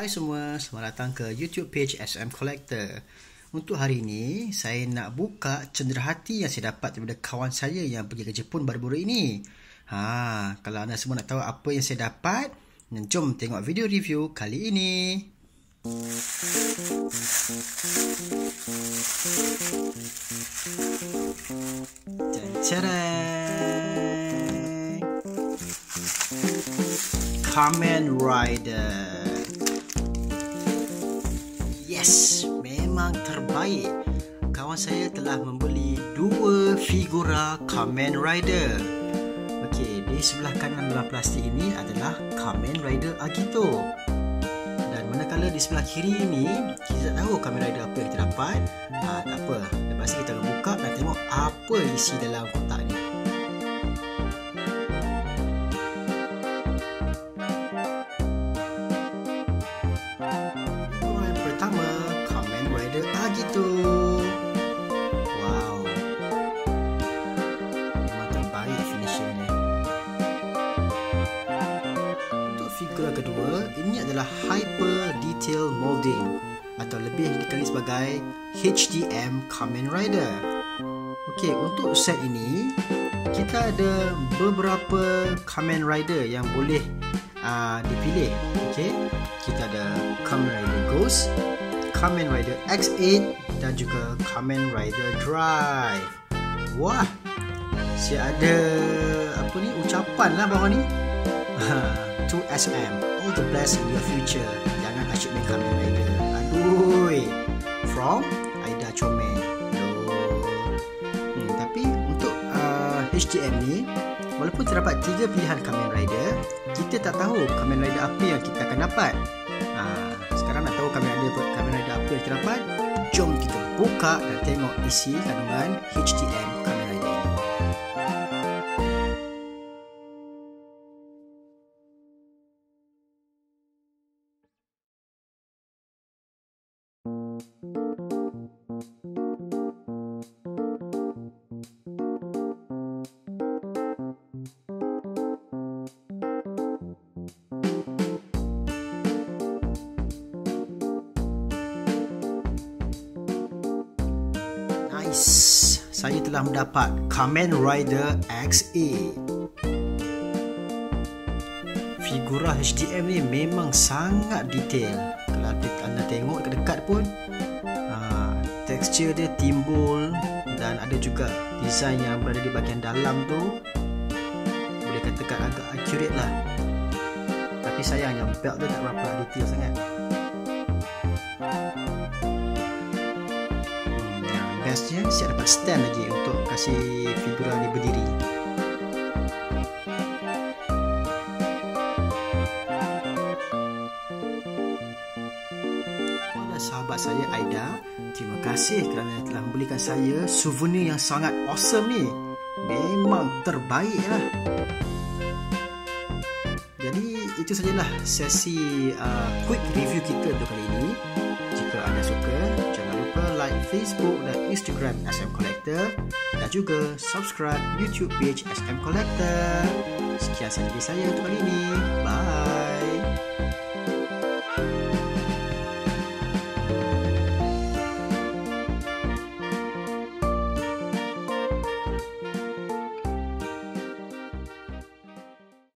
Hai semua, selamat datang ke YouTube page SM Collector. Untuk hari ini, saya nak buka cenderahati yang saya dapat daripada kawan saya yang pergi ke Jepun baru-baru ini. Kalau anda semua nak tahu apa yang saya dapat, jom tengok video review kali ini. Kamen Rider. Yes, memang terbaik. Kawan saya telah membeli 2 figura Kamen Rider. Okey, di sebelah kanan dalam plastik ini adalah Kamen Rider Agito. Dan manakala di sebelah kiri ini, kita tak tahu Kamen Rider apa yang kita dapat. Tak apa, lepas ni kita akan buka dan tengok apa isi dalam kotak ni. Kamen Rider Agito. Wow, memang terbaik finishing ni. Untuk figura kedua, ini adalah Hyper Detail Molding atau lebih dikenali sebagai HDM Kamen Rider. Okey, untuk set ini kita ada beberapa Kamen Rider yang boleh dipilih. Okey, kita ada Kamen Rider Ghost, Kamen Rider X8 dan juga Kamen Rider Drive. Wah, si ada apa ni, ucapan lah bawah ni. To SM, all the best in your future. Jangan asyik main Kamen Rider. Aduh, from Aida Comel. Tapi untuk HDM ni, walaupun terdapat 3 pilihan Kamen Rider, kita tak tahu Kamen Rider apa yang kita akan dapat. Sekarang nak tahu Kamen Rider apa yang kita dapat? Jom kita buka dan tengok isi kandungan HDM Kamen Rider ini. Saya telah mendapat Kamen Rider X8. Figura HDM ni memang sangat detail. Kalau anda tengok dekat pun, tekstur dia timbul dan ada juga design yang berada di bahagian dalam tu, boleh katakan agak accurate lah. Tapi sayangnya belt tu tak berapa detail sangat. Bestnya siap dapat stand lagi untuk kasih figura ni berdiri. Kepada sahabat saya Aida, terima kasih kerana telah membelikan saya souvenir yang sangat awesome ni. Memang terbaik lah. Jadi itu sajalah sesi quick review kita untuk kali ini. Jika anda suka, jangan lupa like Facebook dan Instagram SM Collector dan juga subscribe YouTube page SM Collector. Sekian sahaja dari saya untuk kali ini. Bye.